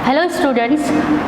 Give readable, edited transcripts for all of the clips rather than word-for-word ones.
Hello students,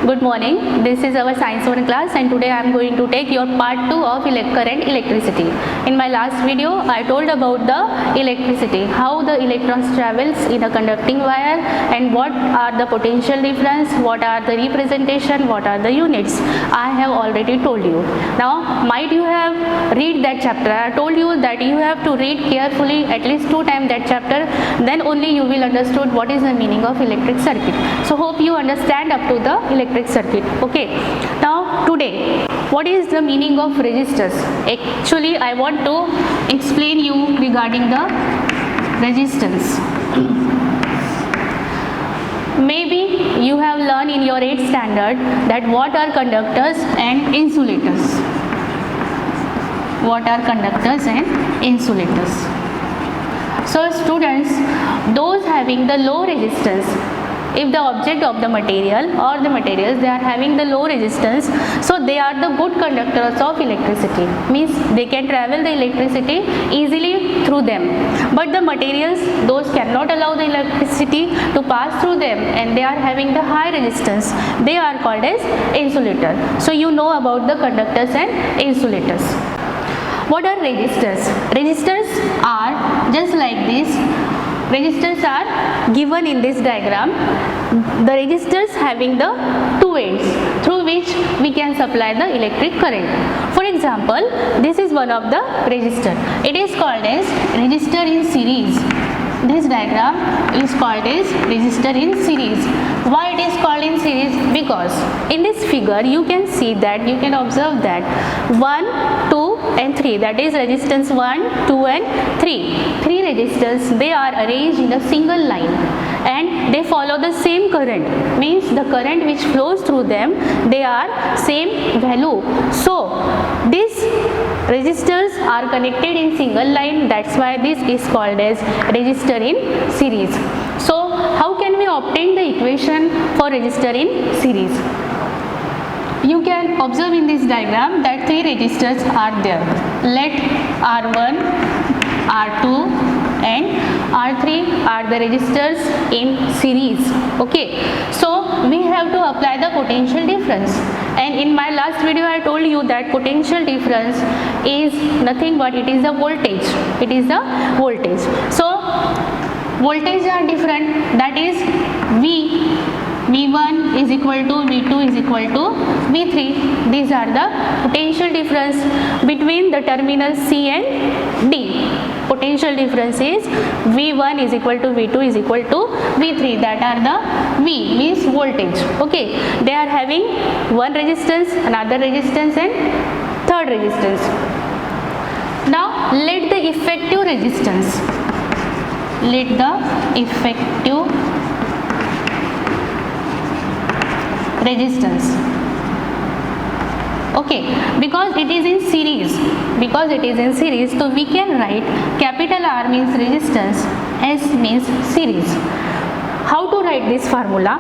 good morning. This is our science 1 class and today I am going to take your part 2 of current electricity. In my last video I told about the electricity, how the electrons travels in a conducting wire and what are the potential difference, what are the representation, what are the units. I have already told you. Now might you have read that chapter. I told you that you have to read carefully at least 2 times that chapter, then only you will understood what is the meaning of electric circuit. So hope you understand up to the electric circuit. Okay, now today what is the meaning of resistors? Actually I want to explain you regarding the resistance. Maybe you have learned in your 8th standard that what are conductors and insulators. What are conductors and insulators? So students, those having the low resistance, if the object of the material or the materials they are having the low resistance, so they are the good conductors of electricity, means they can travel the electricity easily through them. But the materials, those cannot allow the electricity to pass through them and they are having the high resistance, they are called as insulator. So you know about the conductors and insulators. What are resistors? Resistors are just like this. Resistors are given in this diagram. The resistors having the two ends through which we can supply the electric current. For example, this is one of the resistor. It is called as resistor in series. This diagram is called as resistor in series. Why it is called in series? Because in this figure you can see that, you can observe that 1, 2 and 3, that is resistance 1, 2 and 3. 3 resistors, they are arranged in a single line and they follow the same current, means the current which flows through them, they are same value. So these resistors are connected in single line, that's why this is called as resistor in series. So how can we obtain the equation for resistor in series? You can observe in this diagram that 3 resistors are there. Let R1, R2 and R3 are the resistors in series. Okay, so we have to apply the potential difference, and in my last video I told you that potential difference is nothing but it is the voltage. It is the voltage. So voltage are different, that is V1 is equal to V2 is equal to V3. These are the potential difference between the terminals C and D. Potential difference is V1 is equal to V2 is equal to V3. That are the V means voltage. Okay, they are having one resistance, another resistance and third resistance. Now let the effective resistance. Let the effective resistance, okay, because it is in series, so we can write capital R means resistance, S means series. How to write this formula?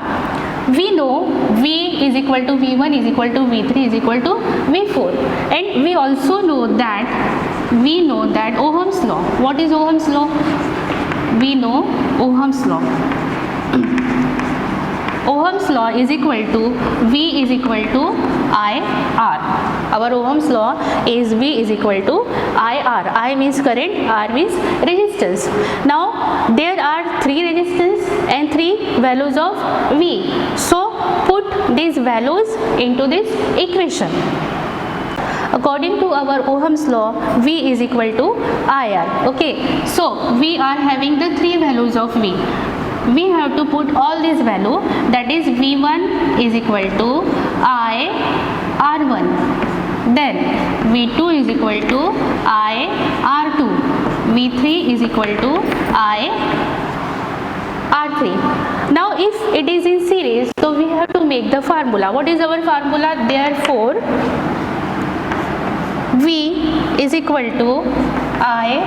We know V is equal to V1 is equal to V3 is equal to V4, and we also know that Ohm's law. What is Ohm's law? We know Ohm's law. Ohm's law is equal to V is equal to IR. Our Ohm's law is V is equal to IR. I means current, R means resistance. Now there are 3 resistance and 3 values of V. So put these values into this equation. According to our Ohm's law, V is equal to IR. Okay, so we are having the 3 values of V. We have to put all these value, that is V1 is equal to I R1, then V2 is equal to I R2, V3 is equal to I R3. Now if it is in series, so we have to make the formula. What is our formula? Therefore V is equal to I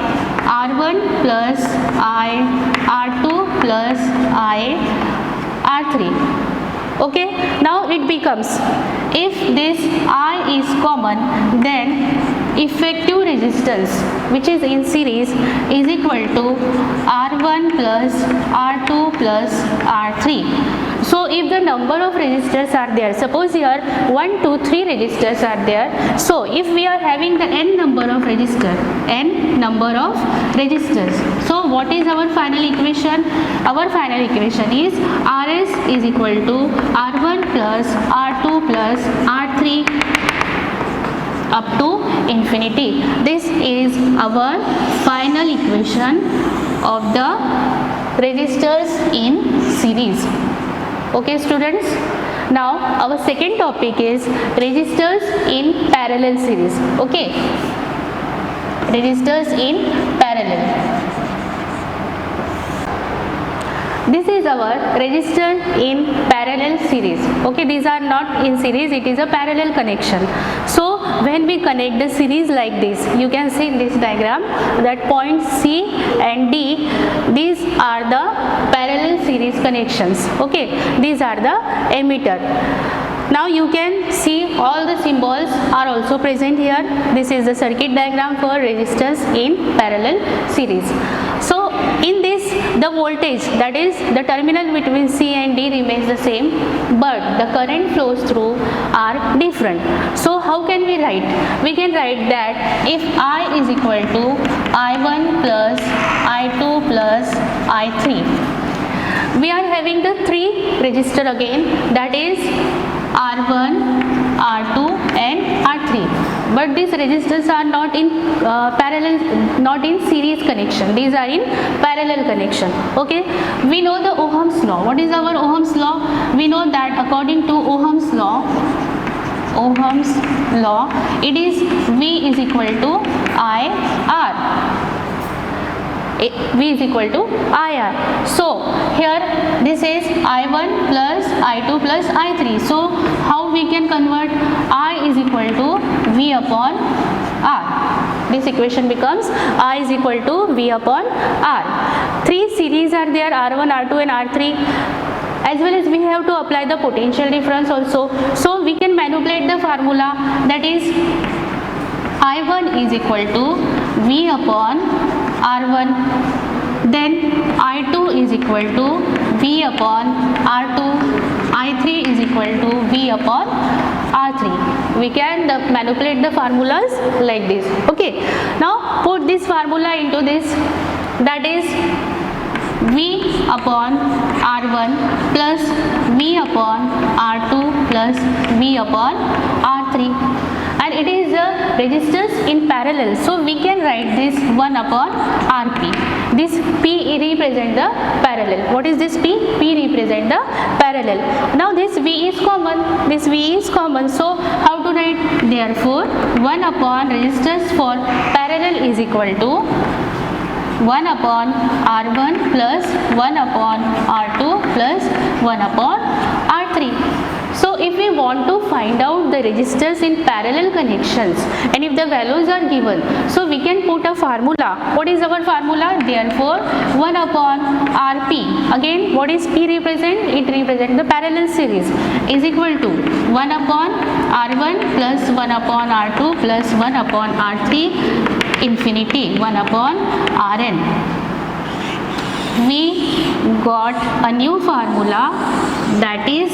R1 plus I R2 plus I R3. Okay, now it becomes, if this I is common, then effective resistance which is in series is equal to R1 plus R2 plus R3. So if the number of resistors are there, suppose here 1, 2, 3 resistors are there. So if we are having the n number of resistors, so what is our final equation? Our final equation is Rs is equal to R1 plus R2 plus R3 up to infinity. This is our final equation of the resistors in series. Okay students, now our second topic is resistors in parallel series. Okay, resistors in parallel. This is our resistor in parallel series. Okay, these are not in series, it is a parallel connection. So when we connect the series like this, you can see in this diagram that points C and D, these are the parallel series connections. Okay, these are the emitter. Now you can see all the symbols are also present here. This is the circuit diagram for resistors in parallel series. So in this, the voltage, that is the terminal between C and D, remains the same, but the current flows through are different. So how can we write? We can write that if I is equal to I1 plus I2 plus I3, we are having the three resistor again, that is R1, R2 and R3, but these resistors are not in parallel, not in series connection, these are in parallel connection. Okay, we know the Ohm's law. What is our Ohm's law? We know that according to Ohm's law, it is V is equal to IR. V is equal to IR. So here this is I1 plus I2 plus I3. So how we can convert? I is equal to V upon R. This equation becomes I is equal to V upon R. Three series are there, R1, R2 and R3. As well as we have to apply the potential difference also. So we can manipulate the formula, that is I1 is equal to V upon R1, then I2 is equal to V upon R2, I3 is equal to V upon R3. We can manipulate the formulas like this. Okay, now put this formula into this, that is V upon R1 plus V upon R2 plus V upon R3. And it is the resistors in parallel, so we can write this 1 upon Rp. This P represent the parallel. What is this P? P represent the parallel. Now this V is common, so how to write? Therefore 1 upon resistors for parallel is equal to 1 upon R1 plus 1 upon R2 plus 1 upon R3. So if we want to find out the resistors in parallel connections and if the values are given, so we can put a formula. What is our formula? Therefore 1 upon Rp, again what is P represent? It represents the parallel series, is equal to 1 upon R1 plus 1 upon R2 plus 1 upon R3 infinity 1 upon Rn. We got a new formula that is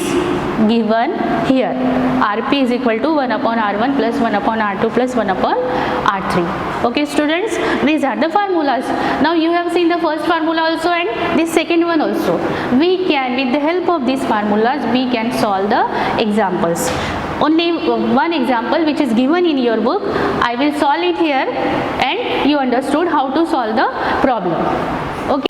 given here. Rp is equal to 1 upon R1 plus 1 upon R2 plus 1 upon R3. Okay students, these are the formulas. Now you have seen the first formula also and this second one also. We can, with the help of these formulas, we can solve the examples. Only one example which is given in your book, I will solve it here and you understood how to solve the problem. Okay.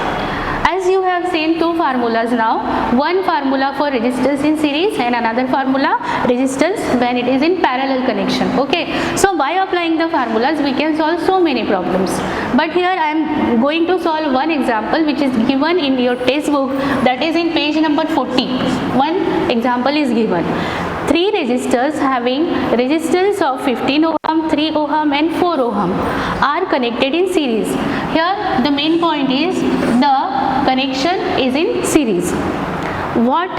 As you have seen two formulas now, one formula for resistance in series and another formula resistance when it is in parallel connection. Okay, so by applying the formulas we can solve so many problems, but here I am going to solve one example which is given in your textbook, that is in page number 40. One example is given. Three resistors having resistance of 15 ohm, 3 ohm and 4 ohm are connected in series. Here the main point is the connection is in series. what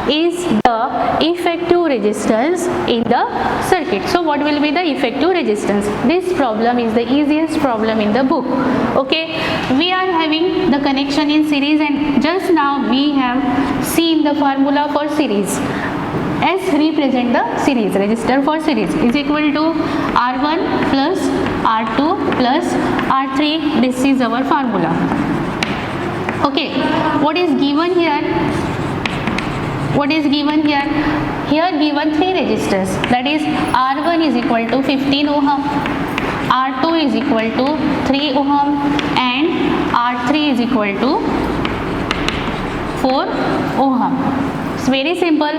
is the effective resistance in the circuit. So what will be the effective resistance? This problem is the easiest problem in the book. Okay, we are having the connection in series, and just now we have seen the formula for series. S represent the series, resistor for series is equal to R1 plus R2 plus R3. This is our formula. Okay, what is given here? What is given here? Here given three resistors, that is R1 is equal to 15 ohm, R2 is equal to 3 ohm and R3 is equal to 4 ohm. It's very simple.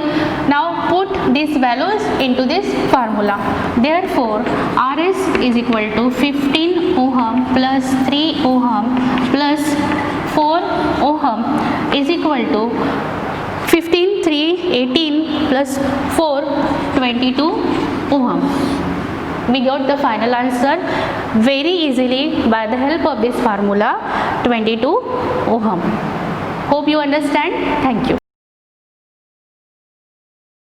Now put these values into this formula. Therefore, Rs is equal to 15 ohm plus 3 ohm plus 4 ohm is equal to 15, 3, 18 plus 4, 22 ohm. We got the final answer very easily by the help of this formula, 22 ohm. Hope you understand. Thank you.